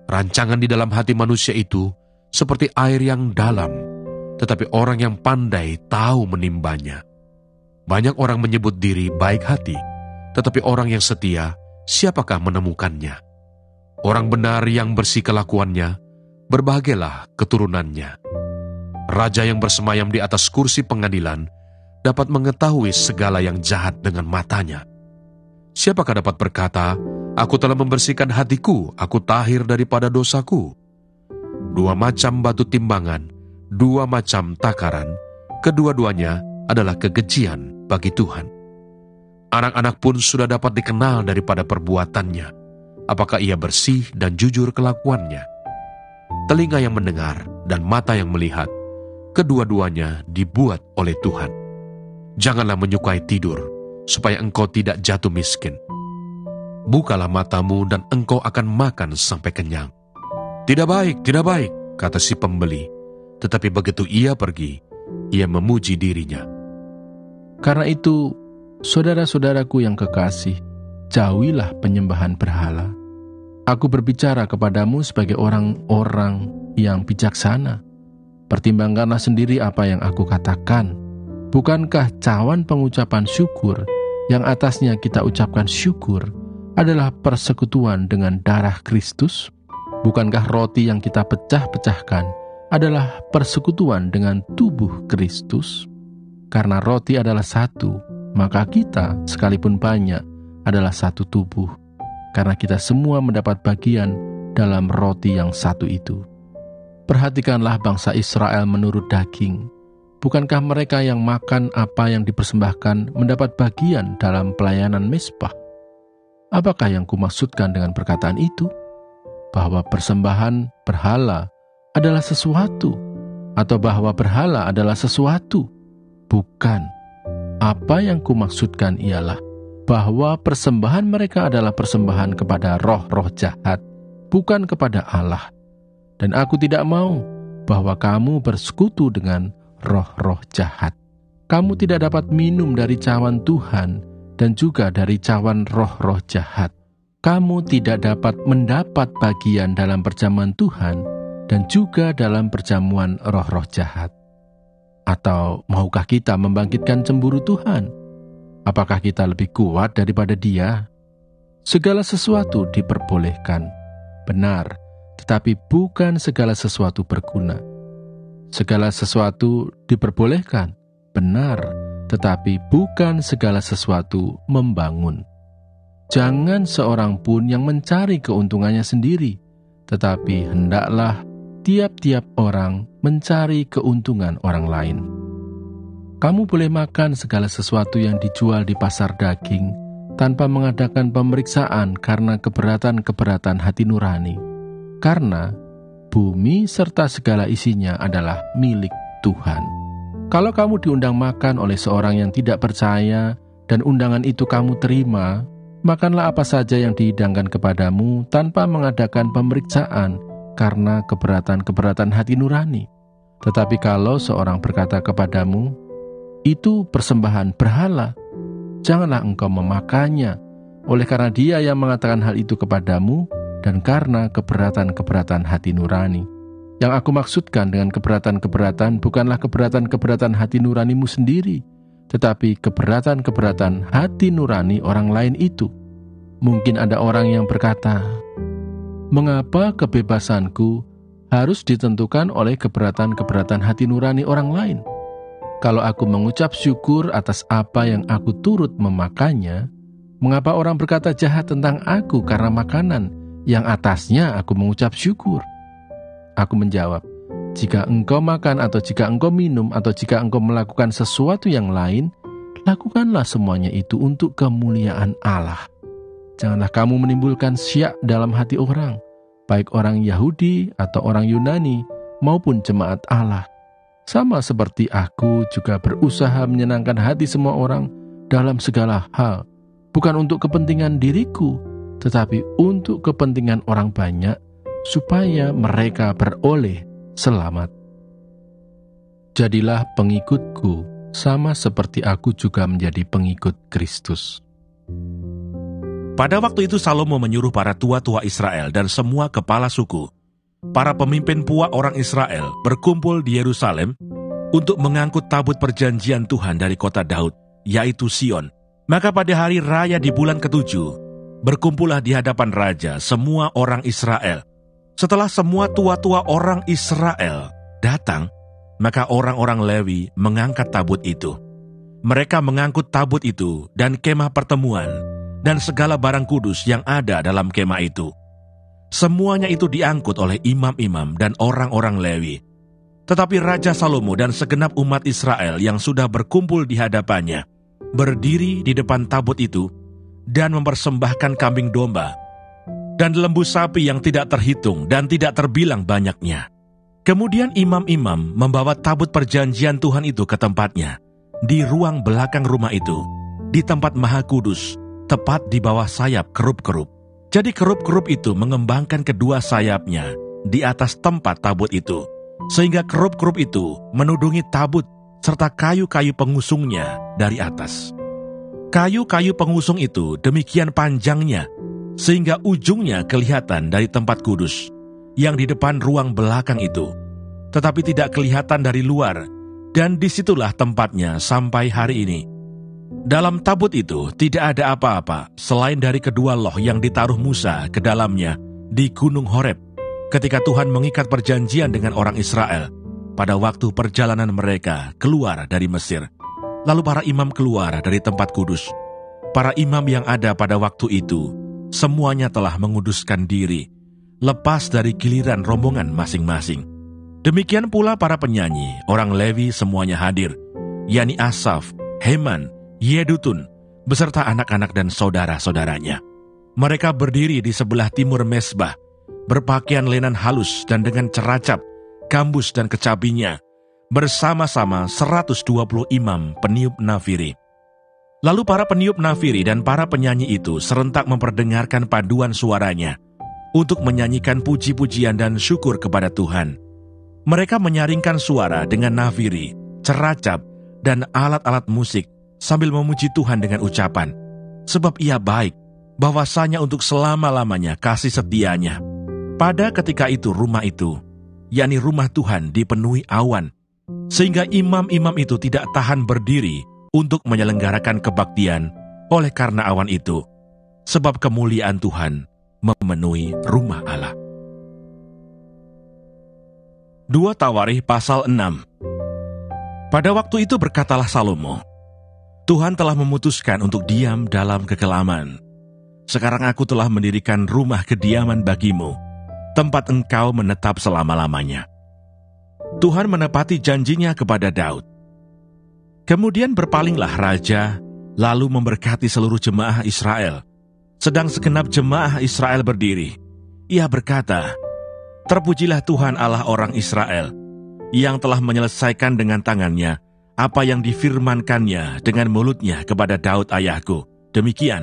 Rancangan di dalam hati manusia itu seperti air yang dalam, tetapi orang yang pandai tahu menimbanya. Banyak orang menyebut diri baik hati, tetapi orang yang setia, siapakah menemukannya? Orang benar yang bersih kelakuannya, berbahagialah keturunannya. Raja yang bersemayam di atas kursi pengadilan dapat mengetahui segala yang jahat dengan matanya. Siapakah dapat berkata, "Aku telah membersihkan hatiku, aku tahir daripada dosaku"? Dua macam batu timbangan, dua macam takaran, kedua-duanya adalah kekejian bagi Tuhan. Anak-anak pun sudah dapat dikenal daripada perbuatannya, apakah ia bersih dan jujur kelakuannya. Telinga yang mendengar dan mata yang melihat, kedua-duanya dibuat oleh Tuhan. Janganlah menyukai tidur, supaya engkau tidak jatuh miskin. Bukalah matamu dan engkau akan makan sampai kenyang. Tidak baik, kata si pembeli. Tetapi begitu ia pergi, ia memuji dirinya. Karena itu, saudara-saudaraku yang kekasih, jauhilah penyembahan berhala. Aku berbicara kepadamu sebagai orang-orang yang bijaksana. Pertimbangkanlah sendiri apa yang aku katakan. Bukankah cawan pengucapan syukur yang atasnya kita ucapkan syukur adalah persekutuan dengan darah Kristus? Bukankah roti yang kita pecah-pecahkan adalah persekutuan dengan tubuh Kristus? Karena roti adalah satu, maka kita, sekalipun banyak, adalah satu tubuh. Karena kita semua mendapat bagian dalam roti yang satu itu. Perhatikanlah bangsa Israel menurut daging. Bukankah mereka yang makan apa yang dipersembahkan mendapat bagian dalam pelayanan mezbah? Apakah yang kumaksudkan dengan perkataan itu? Bahwa persembahan berhala adalah sesuatu, atau bahwa berhala adalah sesuatu? Bukan. Apa yang kumaksudkan ialah bahwa persembahan mereka adalah persembahan kepada roh-roh jahat, bukan kepada Allah. Dan aku tidak mau bahwa kamu bersekutu dengan roh-roh jahat. Kamu tidak dapat minum dari cawan Tuhan dan juga dari cawan roh-roh jahat. Kamu tidak dapat mendapat bagian dalam perjamuan Tuhan dan juga dalam perjamuan roh-roh jahat. Atau maukah kita membangkitkan cemburu Tuhan? Apakah kita lebih kuat daripada Dia? Segala sesuatu diperbolehkan, benar, tetapi bukan segala sesuatu berguna. Segala sesuatu diperbolehkan, benar, tetapi bukan segala sesuatu membangun. Jangan seorang pun yang mencari keuntungannya sendiri, tetapi hendaklah tiap-tiap orang mencari keuntungan orang lain. Kamu boleh makan segala sesuatu yang dijual di pasar daging tanpa mengadakan pemeriksaan karena keberatan-keberatan hati nurani. Karena bumi serta segala isinya adalah milik Tuhan. Kalau kamu diundang makan oleh seorang yang tidak percaya dan undangan itu kamu terima, makanlah apa saja yang dihidangkan kepadamu tanpa mengadakan pemeriksaan karena keberatan-keberatan hati nurani. Tetapi kalau seorang berkata kepadamu, itu persembahan berhala, janganlah engkau memakannya, oleh karena dia yang mengatakan hal itu kepadamu dan karena keberatan-keberatan hati nurani. Yang aku maksudkan dengan keberatan-keberatan bukanlah keberatan-keberatan hati nuranimu sendiri, tetapi keberatan-keberatan hati nurani orang lain itu. Mungkin ada orang yang berkata, mengapa kebebasanku harus ditentukan oleh keberatan-keberatan hati nurani orang lain? Kalau aku mengucap syukur atas apa yang aku turut memakannya, mengapa orang berkata jahat tentang aku karena makanan yang atasnya aku mengucap syukur? Aku menjawab, jika engkau makan atau jika engkau minum atau jika engkau melakukan sesuatu yang lain, lakukanlah semuanya itu untuk kemuliaan Allah. Janganlah kamu menimbulkan syak dalam hati orang, baik orang Yahudi atau orang Yunani maupun jemaat Allah. Sama seperti aku juga berusaha menyenangkan hati semua orang dalam segala hal, bukan untuk kepentingan diriku, tetapi untuk kepentingan orang banyak, supaya mereka beroleh selamat. Jadilah pengikutku, sama seperti aku juga menjadi pengikut Kristus. Pada waktu itu Salomo menyuruh para tua-tua Israel dan semua kepala suku, para pemimpin puak orang Israel berkumpul di Yerusalem untuk mengangkut tabut perjanjian Tuhan dari kota Daud, yaitu Sion. Maka pada hari raya di bulan ke-7, berkumpullah di hadapan raja semua orang Israel. Setelah semua tua-tua orang Israel datang, maka orang-orang Lewi mengangkat tabut itu. Mereka mengangkut tabut itu dan kemah pertemuan dan segala barang kudus yang ada dalam kemah itu. Semuanya itu diangkut oleh imam-imam dan orang-orang Lewi. Tetapi Raja Salomo dan segenap umat Israel yang sudah berkumpul di hadapannya berdiri di depan tabut itu dan mempersembahkan kambing domba dan lembu sapi yang tidak terhitung dan tidak terbilang banyaknya. Kemudian imam-imam membawa tabut perjanjian Tuhan itu ke tempatnya, di ruang belakang rumah itu, di tempat maha kudus, tepat di bawah sayap kerup-kerup. Jadi kerup-kerup itu mengembangkan kedua sayapnya di atas tempat tabut itu, sehingga kerup-kerup itu menudungi tabut serta kayu-kayu pengusungnya dari atas. Kayu-kayu pengusung itu demikian panjangnya, sehingga ujungnya kelihatan dari tempat kudus, yang di depan ruang belakang itu, tetapi tidak kelihatan dari luar, dan disitulah tempatnya sampai hari ini. Dalam tabut itu tidak ada apa-apa selain dari kedua loh yang ditaruh Musa ke dalamnya di Gunung Horeb, ketika Tuhan mengikat perjanjian dengan orang Israel pada waktu perjalanan mereka keluar dari Mesir. Lalu para imam keluar dari tempat kudus. Para imam yang ada pada waktu itu, semuanya telah menguduskan diri, lepas dari giliran rombongan masing-masing. Demikian pula para penyanyi, orang Lewi semuanya hadir, yakni Asaf, Heman, Yedutun, beserta anak-anak dan saudara-saudaranya. Mereka berdiri di sebelah timur mezbah, berpakaian lenan halus dan dengan ceracap, gambus dan kecapinya, bersama-sama 120 imam peniup nafiri. Lalu para peniup nafiri dan para penyanyi itu serentak memperdengarkan paduan suaranya untuk menyanyikan puji-pujian dan syukur kepada Tuhan. Mereka menyaringkan suara dengan nafiri, ceracap, dan alat-alat musik sambil memuji Tuhan dengan ucapan, sebab Ia baik, bahwasanya untuk selama-lamanya kasih setianya. Pada ketika itu rumah itu, yakni rumah Tuhan, dipenuhi awan, sehingga imam-imam itu tidak tahan berdiri untuk menyelenggarakan kebaktian oleh karena awan itu, sebab kemuliaan Tuhan memenuhi rumah Allah. 2 Tawarikh pasal 6. Pada waktu itu berkatalah Salomo, Tuhan telah memutuskan untuk diam dalam kekelaman. Sekarang aku telah mendirikan rumah kediaman bagimu, tempat engkau menetap selama-lamanya. Tuhan menepati janjinya kepada Daud. Kemudian berpalinglah raja, lalu memberkati seluruh jemaah Israel. Sedang segenap jemaah Israel berdiri, ia berkata, Terpujilah Tuhan Allah orang Israel, yang telah menyelesaikan dengan tangannya apa yang difirmankannya dengan mulutnya kepada Daud ayahku. Demikian,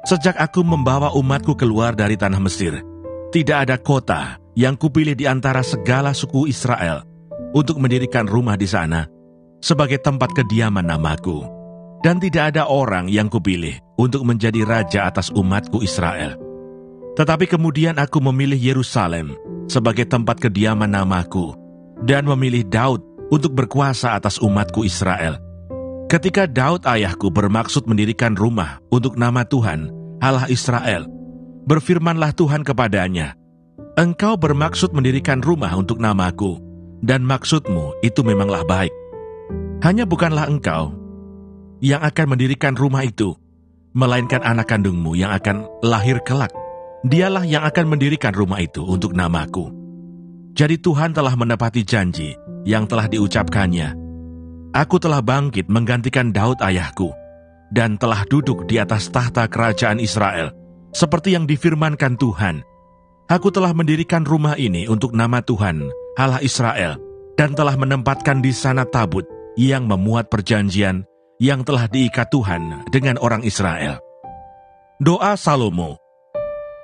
sejak aku membawa umatku keluar dari tanah Mesir, tidak ada kota yang kupilih di antara segala suku Israel untuk mendirikan rumah di sana sebagai tempat kediaman namaku. Dan tidak ada orang yang kupilih untuk menjadi raja atas umatku Israel. Tetapi kemudian aku memilih Yerusalem sebagai tempat kediaman namaku, dan memilih Daud untuk berkuasa atas umatku Israel. Ketika Daud ayahku bermaksud mendirikan rumah untuk nama Tuhan, Allah Israel, berfirmanlah Tuhan kepadanya, Engkau bermaksud mendirikan rumah untuk namaku, dan maksudmu itu memanglah baik. Hanya bukanlah engkau yang akan mendirikan rumah itu, melainkan anak kandungmu yang akan lahir kelak. Dialah yang akan mendirikan rumah itu untuk namaku. Jadi Tuhan telah menepati janji yang telah diucapkannya. Aku telah bangkit menggantikan Daud ayahku, dan telah duduk di atas tahta kerajaan Israel, seperti yang difirmankan Tuhan. Aku telah mendirikan rumah ini untuk nama Tuhan, Allah Israel, dan telah menempatkan di sana tabut yang memuat perjanjian yang telah diikat Tuhan dengan orang Israel. Doa Salomo.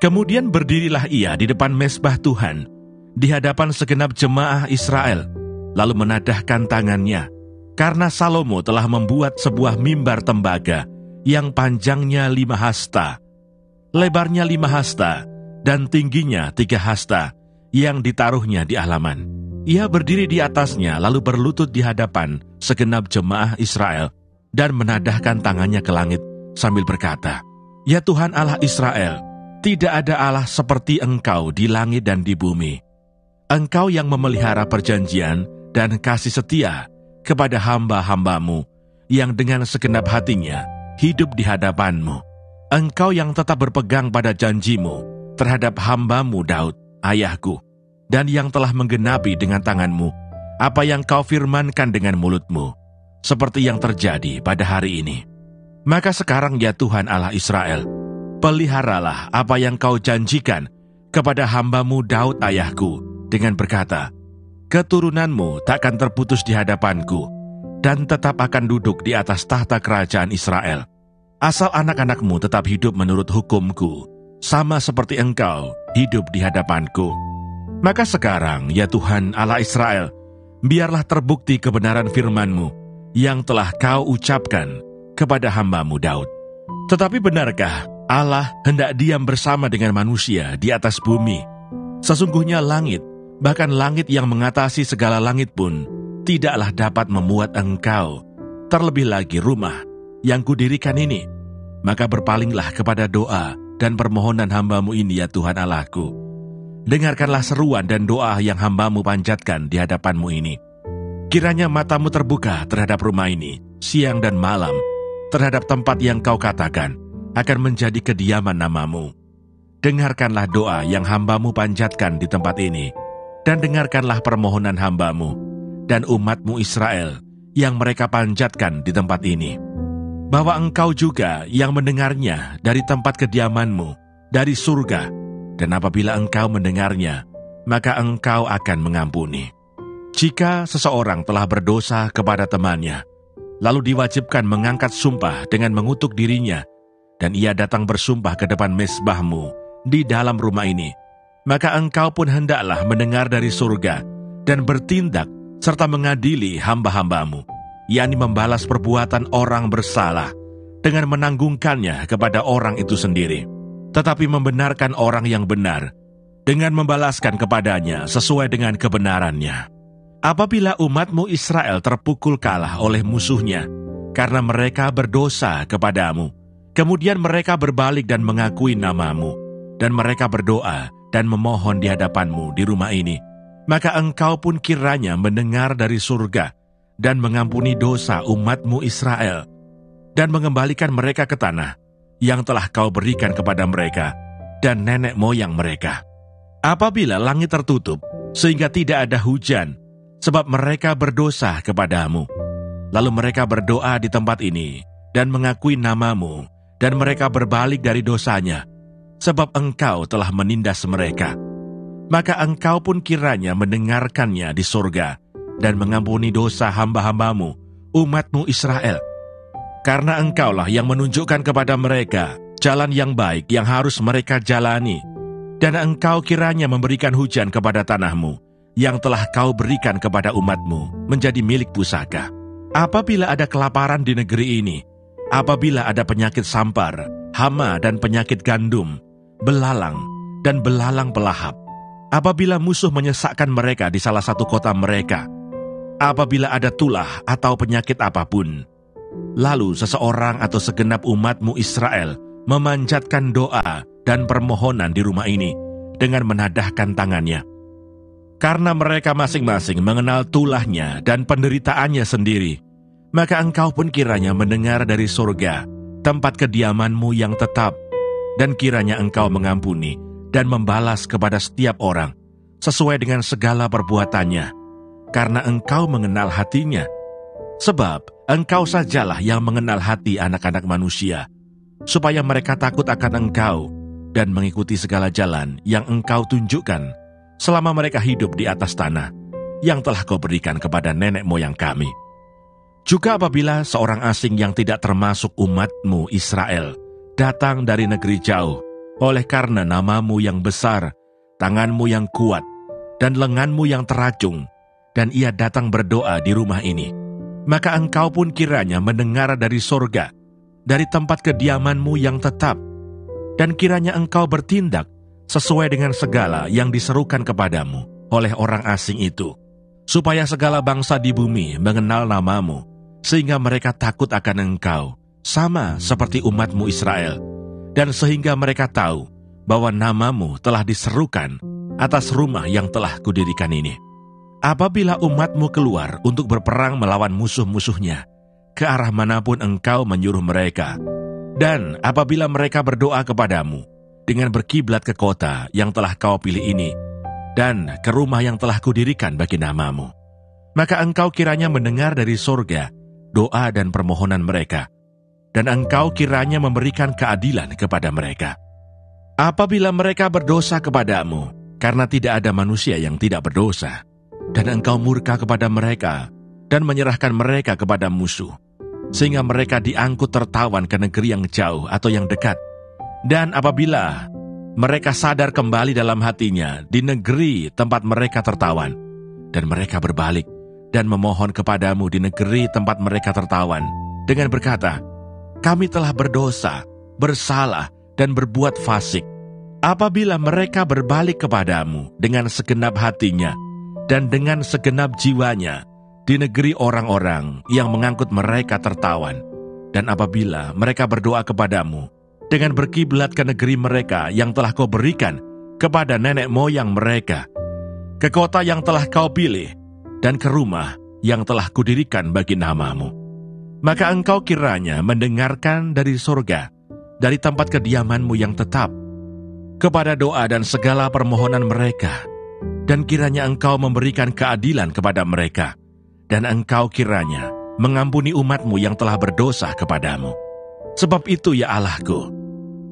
Kemudian berdirilah ia di depan mezbah Tuhan, di hadapan segenap jemaah Israel, lalu menadahkan tangannya, karena Salomo telah membuat sebuah mimbar tembaga yang panjangnya 5 hasta. lebarnya 5 hasta, dan tingginya 3 hasta, yang ditaruhnya di halaman. Ia berdiri di atasnya lalu berlutut di hadapan segenap jemaah Israel dan menadahkan tangannya ke langit sambil berkata, "Ya Tuhan Allah Israel, tidak ada Allah seperti Engkau di langit dan di bumi. Engkau yang memelihara perjanjian dan kasih setia kepada hamba-hambamu yang dengan segenap hatinya hidup di hadapan-Mu. Engkau yang tetap berpegang pada janji-Mu terhadap hamba-Mu Daud, ayahku, dan yang telah menggenapi dengan tangan-Mu apa yang Kau firmankan dengan mulut-Mu, seperti yang terjadi pada hari ini. Maka sekarang ya Tuhan Allah Israel, peliharalah apa yang Kau janjikan kepada hamba-Mu Daud ayahku dengan berkata, keturunan-Mu takkan terputus di hadapanku dan tetap akan duduk di atas tahta kerajaan Israel. Asal anak-anak-Mu tetap hidup menurut hukum-Ku, sama seperti Engkau hidup di hadapanku. Maka sekarang, ya Tuhan Allah Israel, biarlah terbukti kebenaran firman-Mu yang telah Kau ucapkan kepada hamba-Mu Daud. Tetapi benarkah Allah hendak diam bersama dengan manusia di atas bumi? Sesungguhnya langit, bahkan langit yang mengatasi segala langit pun, tidaklah dapat memuat Engkau. Terlebih lagi rumah yang kudirikan ini. Maka berpalinglah kepada doa dan permohonan hamba-Mu ini, ya Tuhan Allahku. Dengarkanlah seruan dan doa yang hamba-Mu panjatkan di hadapan-Mu ini. Kiranya mata-Mu terbuka terhadap rumah ini, siang dan malam, terhadap tempat yang Kau katakan akan menjadi kediaman nama-Mu. Dengarkanlah doa yang hamba-Mu panjatkan di tempat ini, dan dengarkanlah permohonan hamba-Mu dan umat-Mu Israel yang mereka panjatkan di tempat ini. Bahwa Engkau juga yang mendengarnya dari tempat kediaman-Mu, dari surga, dan apabila Engkau mendengarnya, maka Engkau akan mengampuni. Jika seseorang telah berdosa kepada temannya, lalu diwajibkan mengangkat sumpah dengan mengutuk dirinya, dan ia datang bersumpah ke depan mezbah-Mu di dalam rumah ini, maka Engkau pun hendaklah mendengar dari surga dan bertindak serta mengadili hamba-hamba-Mu, yakni membalas perbuatan orang bersalah dengan menanggungkannya kepada orang itu sendiri, tetapi membenarkan orang yang benar dengan membalaskan kepadanya sesuai dengan kebenarannya. Apabila umat-Mu Israel terpukul kalah oleh musuhnya karena mereka berdosa kepadamu, kemudian mereka berbalik dan mengakui nama-Mu, dan mereka berdoa dan memohon di hadapan-Mu di rumah ini, maka Engkau pun kiranya mendengar dari surga dan mengampuni dosa umat-Mu Israel, dan mengembalikan mereka ke tanah yang telah Kau berikan kepada mereka dan nenek moyang mereka. Apabila langit tertutup sehingga tidak ada hujan, sebab mereka berdosa kepadamu, lalu mereka berdoa di tempat ini dan mengakui nama-Mu, dan mereka berbalik dari dosanya, sebab Engkau telah menindas mereka, maka Engkau pun kiranya mendengarkannya di surga dan mengampuni dosa hamba-hamba-Mu, umat-Mu Israel. Karena Engkaulah yang menunjukkan kepada mereka jalan yang baik yang harus mereka jalani, dan Engkau kiranya memberikan hujan kepada tanah-Mu yang telah Kau berikan kepada umat-Mu menjadi milik pusaka. Apabila ada kelaparan di negeri ini, apabila ada penyakit sampar, hama dan penyakit gandum, belalang dan belalang pelahap, apabila musuh menyesakkan mereka di salah satu kota mereka, apabila ada tulah atau penyakit apapun, lalu seseorang atau segenap umat-Mu Israel memanjatkan doa dan permohonan di rumah ini dengan menadahkan tangannya, karena mereka masing-masing mengenal tulahnya dan penderitaannya sendiri, maka Engkau pun kiranya mendengar dari surga tempat kediaman-Mu yang tetap, dan kiranya Engkau mengampuni dan membalas kepada setiap orang sesuai dengan segala perbuatannya, karena Engkau mengenal hatinya. Sebab Engkau sajalah yang mengenal hati anak-anak manusia, supaya mereka takut akan Engkau dan mengikuti segala jalan yang Engkau tunjukkan selama mereka hidup di atas tanah yang telah Kau berikan kepada nenek moyang kami. Juga apabila seorang asing yang tidak termasuk umat-Mu Israel datang dari negeri jauh, oleh karena nama-Mu yang besar, tangan-Mu yang kuat, dan lengan-Mu yang teracung, dan ia datang berdoa di rumah ini, maka Engkau pun kiranya mendengar dari surga, dari tempat kediaman-Mu yang tetap, dan kiranya engkau bertindak sesuai dengan segala yang diserukan kepadamu oleh orang asing itu, supaya segala bangsa di bumi mengenal namamu, sehingga mereka takut akan engkau, sama seperti umatmu Israel, dan sehingga mereka tahu bahwa namamu telah diserukan atas rumah yang telah kudirikan ini. Apabila umatmu keluar untuk berperang melawan musuh-musuhnya, ke arah manapun engkau menyuruh mereka, dan apabila mereka berdoa kepadamu dengan berkiblat ke kota yang telah kau pilih ini, dan ke rumah yang telah kudirikan bagi namamu, maka engkau kiranya mendengar dari sorga doa dan permohonan mereka, dan engkau kiranya memberikan keadilan kepada mereka. Apabila mereka berdosa kepadamu, karena tidak ada manusia yang tidak berdosa, dan engkau murka kepada mereka, dan menyerahkan mereka kepada musuh, sehingga mereka diangkut tertawan ke negeri yang jauh atau yang dekat, dan apabila mereka sadar kembali dalam hatinya di negeri tempat mereka tertawan, dan mereka berbalik dan memohon kepadamu di negeri tempat mereka tertawan, dengan berkata, kami telah berdosa, bersalah, dan berbuat fasik. Apabila mereka berbalik kepadamu dengan segenap hatinya dan dengan segenap jiwanya di negeri orang-orang yang mengangkut mereka tertawan, dan apabila mereka berdoa kepadamu dengan berkiblat ke negeri mereka yang telah kau berikan kepada nenek moyang mereka, ke kota yang telah kau pilih, dan ke rumah yang telah kudirikan bagi namamu, maka engkau kiranya mendengarkan dari sorga, dari tempat kediamanmu yang tetap, kepada doa dan segala permohonan mereka, dan kiranya engkau memberikan keadilan kepada mereka, dan engkau kiranya mengampuni umatmu yang telah berdosa kepadamu. Sebab itu ya Allahku,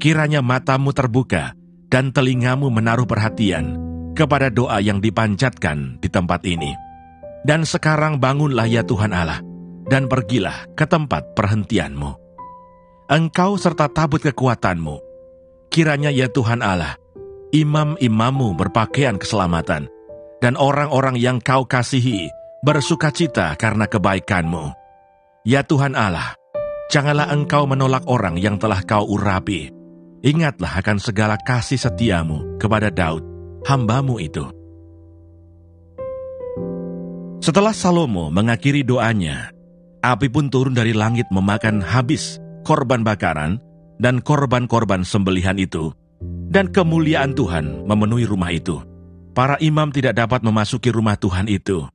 kiranya matamu terbuka dan telingamu menaruh perhatian kepada doa yang dipanjatkan di tempat ini. Dan sekarang bangunlah ya Tuhan Allah, dan pergilah ke tempat perhentianmu. Engkau serta tabut kekuatanmu, kiranya ya Tuhan Allah, imam-imammu berpakaian keselamatan, dan orang-orang yang kau kasihi bersukacita karena kebaikanmu. Ya Tuhan Allah, janganlah engkau menolak orang yang telah kau urapi. Ingatlah akan segala kasih setiamu kepada Daud, hambamu itu. Setelah Salomo mengakhiri doanya, api pun turun dari langit memakan habis korban bakaran dan korban-korban sembelihan itu, dan kemuliaan Tuhan memenuhi rumah itu. Para imam tidak dapat memasuki rumah Tuhan itu,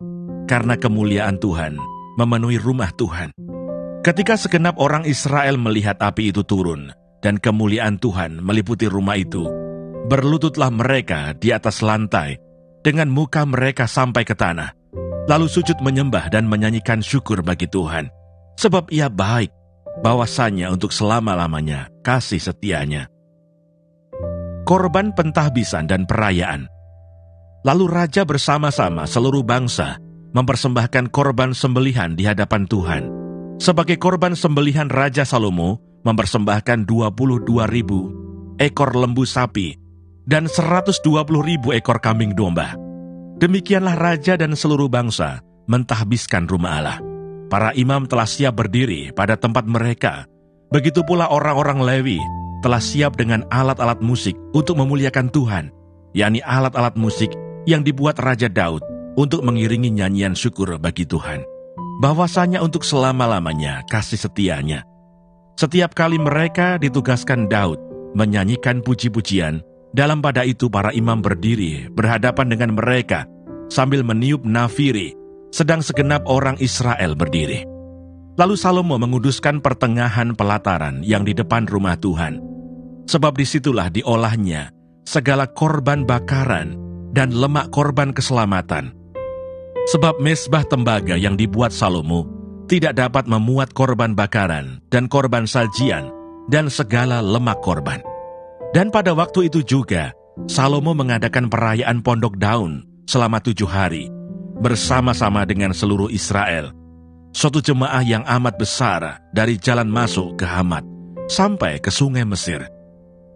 karena kemuliaan Tuhan memenuhi rumah Tuhan. Ketika segenap orang Israel melihat api itu turun, dan kemuliaan Tuhan meliputi rumah itu, berlututlah mereka di atas lantai, dengan muka mereka sampai ke tanah, lalu sujud menyembah dan menyanyikan syukur bagi Tuhan, sebab Ia baik, bahwasanya untuk selama-lamanya kasih setianya. Korban pentahbisan dan perayaan. Lalu raja bersama-sama seluruh bangsa mempersembahkan korban sembelihan di hadapan Tuhan. Sebagai korban sembelihan, Raja Salomo mempersembahkan 22.000 ekor lembu sapi dan 120.000 ekor kambing domba. Demikianlah raja dan seluruh bangsa mentahbiskan rumah Allah. Para imam telah siap berdiri pada tempat mereka. Begitu pula orang-orang Lewi telah siap dengan alat-alat musik untuk memuliakan Tuhan, yakni alat-alat musik yang dibuat Raja Daud untuk mengiringi nyanyian syukur bagi Tuhan, bahwasanya untuk selama-lamanya kasih setianya. Setiap kali mereka ditugaskan Daud menyanyikan puji-pujian, dalam pada itu para imam berdiri berhadapan dengan mereka sambil meniup nafiri, sedang segenap orang Israel berdiri. Lalu Salomo menguduskan pertengahan pelataran yang di depan rumah Tuhan, sebab disitulah diolahnya segala korban bakaran dan lemak korban keselamatan. Sebab mezbah tembaga yang dibuat Salomo tidak dapat memuat korban bakaran dan korban sajian dan segala lemak korban. Dan pada waktu itu juga Salomo mengadakan perayaan Pondok Daun selama 7 hari bersama-sama dengan seluruh Israel, suatu jemaah yang amat besar dari jalan masuk ke Hamat sampai ke sungai Mesir.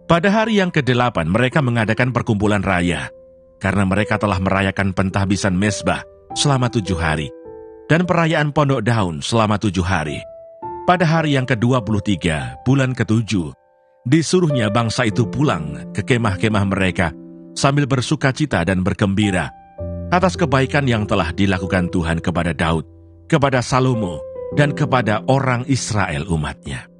Pada hari yang ke-8 mereka mengadakan perkumpulan raya, karena mereka telah merayakan pentahbisan mezbah selama 7 hari, dan perayaan Pondok Daun selama 7 hari. Pada hari yang ke-23, bulan ke-7, Disuruhnya bangsa itu pulang ke kemah-kemah mereka sambil bersuka cita dan bergembira atas kebaikan yang telah dilakukan Tuhan kepada Daud, kepada Salomo, dan kepada orang Israel umatnya.